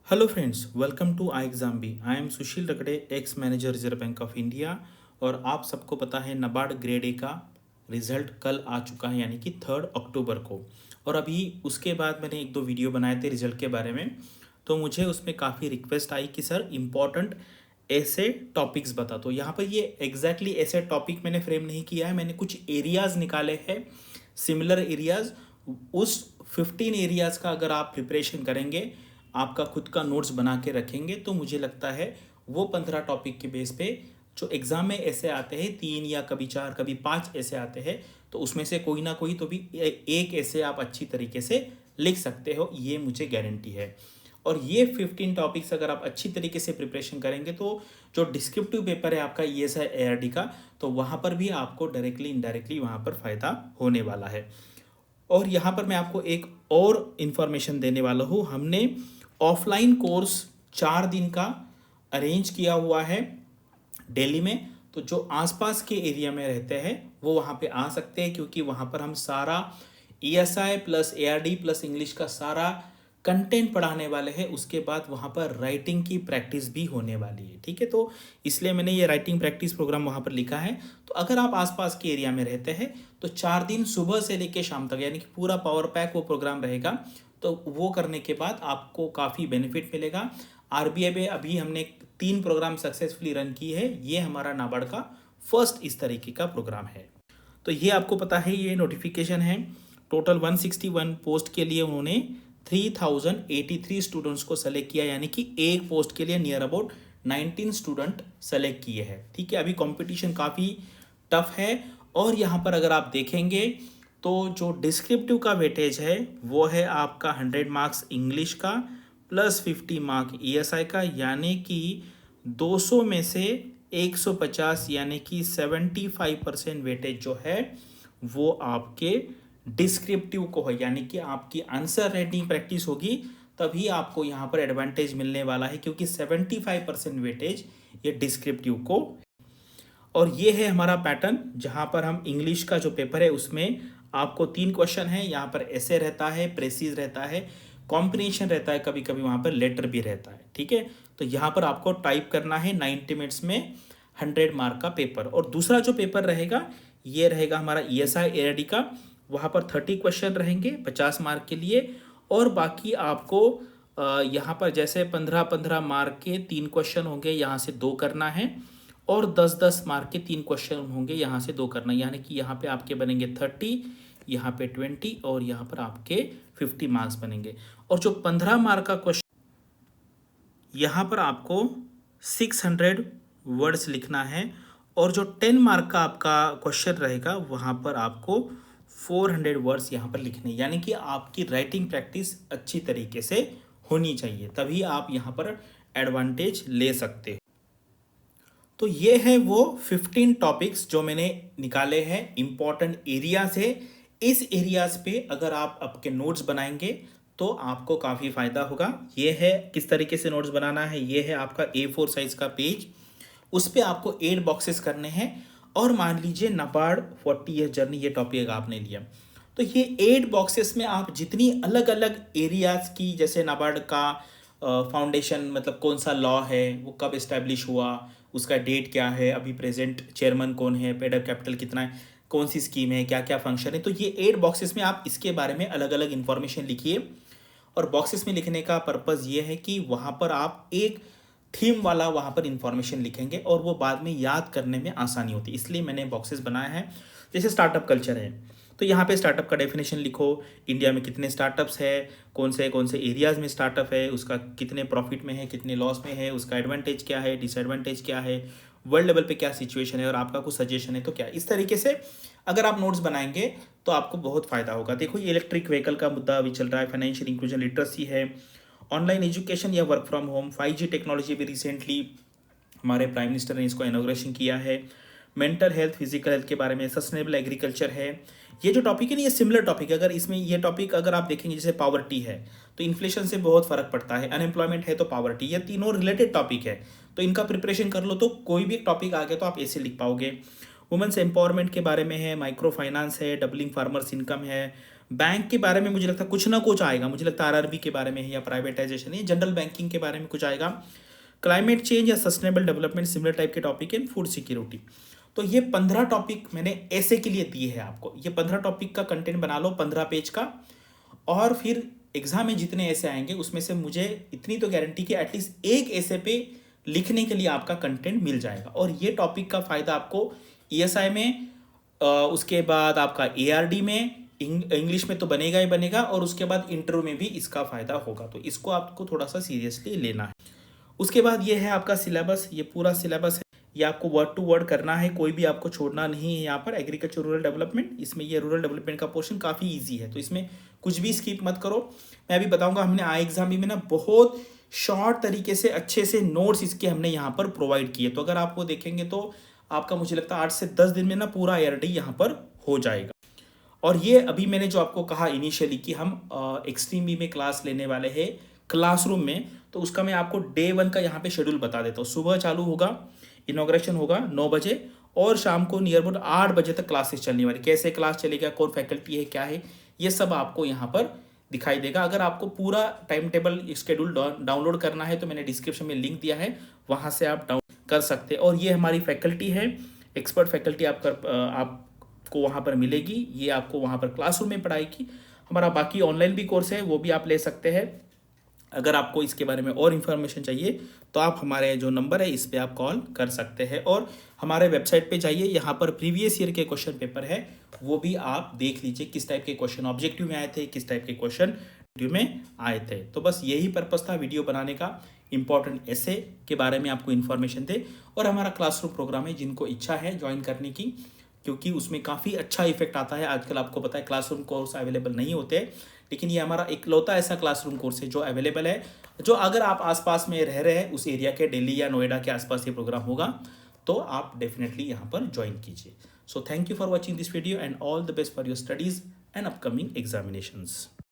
Hello friends, welcome to I exam B. I am Sushil Ragade, ex manager Reserve Bank of India. और आप सबको पता है नाबार्ड ग्रेड ए का रिजल्ट कल आ चुका है, यानी कि 3 अक्टूबर को। और अभी उसके बाद मैंने एक दो वीडियो बनाए थे रिजल्ट के बारे में। तो मुझे उसमें काफ़ी रिक्वेस्ट आई कि सर इम्पॉर्टेंट ऐसे टॉपिक्स बता। तो यहाँ पर ये एग्जैक्टली ऐसे टॉपिक मैंने फ्रेम नहीं किया है, मैंने कुछ एरियाज़ निकाले हैं, सिमिलर एरियाज़। उस 15 एरियाज़ का अगर आप प्रिपरेशन करेंगे, आपका खुद का नोट्स बना के रखेंगे, तो मुझे लगता है वो 15 टॉपिक के बेस पे जो एग्ज़ाम में ऐसे आते हैं, 3 या कभी 4 कभी 5 ऐसे आते हैं, तो उसमें से कोई ना कोई तो भी एक ऐसे आप अच्छी तरीके से लिख सकते हो, ये मुझे गारंटी है। और ये 15 टॉपिक्स अगर आप अच्छी तरीके से प्रिपरेशन करेंगे तो जो डिस्क्रिप्टिव पेपर है आपका ईएसआई एआरडी का, तो वहाँ पर भी आपको डायरेक्टली इनडायरेक्टली वहाँ पर फ़ायदा होने वाला है। और यहाँ पर मैं आपको एक और इन्फॉर्मेशन देने वाला हूँ। हमने ऑफलाइन कोर्स 4 दिन का अरेंज किया हुआ है दिल्ली में। तो जो आसपास के एरिया में रहते हैं वो वहाँ पे आ सकते हैं, क्योंकि वहाँ पर हम सारा ESI plus ARD plus English का सारा कंटेंट पढ़ाने वाले हैं। उसके बाद वहाँ पर राइटिंग की प्रैक्टिस भी होने वाली है, ठीक है। तो इसलिए मैंने ये राइटिंग प्रैक्टिस प्रोग्राम वहाँ पर लिखा है। तो अगर आप आसपास के एरिया में रहते हैं तो 4 दिन सुबह से लेकर शाम तक, यानी कि पूरा पावर पैक वो प्रोग्राम रहेगा। तो वो करने के बाद आपको काफ़ी बेनिफिट मिलेगा। आरबीआई में अभी हमने 3 प्रोग्राम सक्सेसफुली रन की है, ये हमारा नाबार्ड का फर्स्ट इस तरीके का प्रोग्राम है। तो ये आपको पता है, ये नोटिफिकेशन है। टोटल 161 पोस्ट के लिए उन्होंने 3083 स्टूडेंट्स को सेलेक्ट किया, यानी कि एक पोस्ट के लिए नियर अबाउट 19 स्टूडेंट सेलेक्ट किए हैं, ठीक है। अभी कंपटीशन काफ़ी टफ है। और यहाँ पर अगर आप देखेंगे तो जो डिस्क्रिप्टिव का वेटेज है वो है आपका 100 मार्क्स इंग्लिश का प्लस 50 मार्क ईएसआई का, यानी कि 200 में से 150 यानी कि 75% वेटेज जो है वो आपके डिस्क्रिप्टिव को है, यानी कि आपकी आंसर राइटिंग प्रैक्टिस होगी तभी आपको यहाँ पर एडवांटेज मिलने वाला है, क्योंकि 75% वेटेज ये डिस्क्रिप्टिव को। और ये है हमारा पैटर्न, जहाँ पर हम इंग्लिश का जो पेपर है उसमें आपको 3 क्वेश्चन है। यहाँ पर ऐसे रहता है, प्रेसिज रहता है, कॉम्बिनेशन रहता है, कभी कभी वहाँ पर लेटर भी रहता है, ठीक है। तो यहाँ पर आपको टाइप करना है 90 मिनट्स में 100 मार्क का पेपर। और दूसरा जो पेपर रहेगा ये रहेगा हमारा ईएसआई एआरडी का। वहाँ पर 30 क्वेश्चन रहेंगे 50 मार्क के लिए। और बाकी आपको यहाँ पर जैसे 15-15 मार्क के 3 क्वेश्चन होंगे, यहाँ से 2 करना है। और 10-10 मार्क के 3 क्वेश्चन होंगे, यहाँ से 2 करना, यानी कि यहाँ पे आपके बनेंगे 30, यहाँ पे 20 और यहाँ पर आपके 50 मार्क्स बनेंगे। और जो 15 मार्क का क्वेश्चन, यहाँ पर आपको 600 वर्ड्स लिखना है। और जो 10 मार्क का आपका क्वेश्चन रहेगा वहाँ पर आपको 400 वर्ड्स यहाँ पर लिखने, यानी कि आपकी राइटिंग प्रैक्टिस अच्छी तरीके से होनी चाहिए, तभी आप यहाँ पर एडवांटेज ले सकते हो। तो ये है वो 15 टॉपिक्स जो मैंने निकाले हैं इम्पॉर्टेंट एरिया से। इस एरियाज पे अगर आप आपके नोट्स बनाएंगे तो आपको काफ़ी फ़ायदा होगा। ये है किस तरीके से नोट्स बनाना है। ये है आपका A4 साइज़ का पेज, उस पर आपको 8 बॉक्सेस करने हैं। और मान लीजिए नाबार्ड 40 ईयर जर्नी ये टॉपिक आपने लिया, तो ये 8 बॉक्सेस में आप जितनी अलग अलग एरियाज़ की, जैसे नाबार्ड का फाउंडेशन मतलब कौन सा लॉ है, वो कब इस्टेब्लिश हुआ, उसका डेट क्या है, अभी प्रेजेंट चेयरमैन कौन है, पेड अप कैपिटल कितना है, कौन सी स्कीम है, क्या क्या फंक्शन है, तो ये 8 बॉक्सेस में आप इसके बारे में अलग अलग इन्फॉर्मेशन लिखिए। और बॉक्सेस में लिखने का पर्पज़ ये है कि वहाँ पर आप एक थीम वाला वहाँ पर इंफॉर्मेशन लिखेंगे और वो बाद में याद करने में आसानी होती है, इसलिए मैंने बॉक्सेस बनाया है। जैसे स्टार्टअप कल्चर है तो यहाँ पे स्टार्टअप का डेफिनेशन लिखो, इंडिया में कितने स्टार्टअप्स है, कौन से एरियाज़ में स्टार्टअप है, उसका कितने प्रॉफिट में है, कितने लॉस में है, उसका एडवांटेज क्या है, डिसएडवांटेज क्या है, वर्ल्ड लेवल पे क्या सिचुएशन है, और आपका कुछ सजेशन है तो क्या। इस तरीके से अगर आप नोट्स बनाएंगे तो आपको बहुत फ़ायदा होगा। देखो ये इलेक्ट्रिक व्हीकल का मुद्दा अभी चल रहा है, फाइनेंशियल इंक्लूजन लिटरेसी है, ऑनलाइन एजुकेशन या work from home, 5G technology भी रिसेंटली हमारे प्राइम मिनिस्टर ने इसको इनॉग्रेशन किया है, मेंटल हेल्थ फिजिकल हेल्थ के बारे में, सस्टेनेबल एग्रीकल्चर है। ये जो टॉपिक है ना ये सिमिलर टॉपिक है। अगर इसमें ये टॉपिक अगर आप देखेंगे, जैसे पावर्टी है तो इन्फ्लेशन से बहुत फर्क पड़ता है, अनएम्प्लॉयमेंट है तो पावर्टी, ये तीनों रिलेटेड टॉपिक है। तो इनका प्रिपरेशन कर लो तो कोई भी टॉपिक आ गया तो आप ऐसे लिख पाओगे। वुमेन्स एम्पावरमेंट के बारे में है, माइक्रो फाइनेंस है, डबलिंग फार्मर्स इनकम है, बैंक के बारे में मुझे लगता है कुछ ना कुछ आएगा, मुझे लगता है आरआरबी के बारे में है या प्राइवेटाइजेशन या जनरल बैंकिंग के बारे में कुछ आएगा, क्लाइमेट चेंज या सस्टेनेबल डेवलपमेंट सिमिलर टाइप के टॉपिक एंड फूड सिक्योरिटी। तो ये 15 टॉपिक मैंने ऐसे के लिए दिए हैं आपको। ये 15 टॉपिक का कंटेंट बना लो 15 पेज का, और फिर एग्जाम में जितने ऐसे आएंगे उसमें से मुझे इतनी तो गारंटी कि एटलीस्ट एक ऐसे पे लिखने के लिए आपका कंटेंट मिल जाएगा। और ये टॉपिक का फायदा आपको ईएसआई में, उसके बाद आपका एआरडी में, इंग्लिश में तो बनेगा ही बनेगा, और उसके बाद इंटरव्यू में भी इसका फायदा होगा। तो इसको आपको थोड़ा सा सीरियसली लेना है। उसके बाद ये है आपका सिलेबस, ये पूरा सिलेबस है, ये आपको वर्ड टू वर्ड करना है, कोई भी आपको छोड़ना नहीं है। यहाँ पर एग्रीकल्चर रूरल डेवलपमेंट, इसमें ये रूरल डेवलपमेंट का पोर्शन काफ़ी इजी है, तो इसमें कुछ भी स्किप मत करो। मैं अभी बताऊंगा, हमने आई एग्जाम में ना बहुत शॉर्ट तरीके से अच्छे से नोट्स इसके हमने यहाँ पर प्रोवाइड किए। तो अगर आप वो देखेंगे तो आपका मुझे लगता है 8 से 10 दिन में ना पूरा ARD यहाँ पर हो जाएगा। और ये अभी मैंने जो आपको कहा इनिशियली कि हम एक्सट्रीम बी में क्लास लेने वाले हैं क्लासरूम में, तो उसका मैं आपको डे 1 का यहाँ पे शेड्यूल बता देता हूँ। सुबह चालू होगा, इनॉग्रेशन होगा 9 बजे, और शाम को नियर अबाउट 8 बजे तक क्लासेस चलने वाली। कैसे क्लास चलेगा, कौन फैकल्टी है, क्या है, ये सब आपको यहाँ पर दिखाई देगा। अगर आपको पूरा टाइम टेबल शेड्यूल डाउनलोड करना है तो मैंने डिस्क्रिप्शन में लिंक दिया है, वहाँ से आप डाउन कर सकते हैं। और ये हमारी फैकल्टी है, एक्सपर्ट फैकल्टी आपको वहाँ पर मिलेगी, ये आपको वहाँ पर क्लासरूम में पढ़ाएगी। हमारा बाकी ऑनलाइन भी कोर्स है, वो भी आप ले सकते हैं। अगर आपको इसके बारे में और इन्फॉर्मेशन चाहिए तो आप हमारे जो नंबर है इस पर आप कॉल कर सकते हैं, और हमारे वेबसाइट पे जाइए, यहाँ पर प्रीवियस ईयर के क्वेश्चन पेपर है, वो भी आप देख लीजिए किस टाइप के क्वेश्चन ऑब्जेक्टिव में आए थे, किस टाइप के क्वेश्चन में आए थे। तो बस यही पर्पस था वीडियो बनाने का, इंपॉर्टेंट ऐसे के बारे में आपको इन्फॉर्मेशन दे। और हमारा क्लासरूम प्रोग्राम है, जिनको इच्छा है ज्वाइन करने की, क्योंकि उसमें काफ़ी अच्छा इफेक्ट आता है। आजकल आपको पता है क्लासरूम कोर्स अवेलेबल नहीं होते, लेकिन ये हमारा इकलौता ऐसा क्लासरूम कोर्स है जो अवेलेबल है। जो अगर आप आसपास में रह रहे हैं, उस एरिया के दिल्ली या नोएडा के आसपास ये प्रोग्राम होगा, तो आप डेफिनेटली यहाँ पर ज्वाइन कीजिए। So thank you for watching this video and all the best for your studies and upcoming examinations.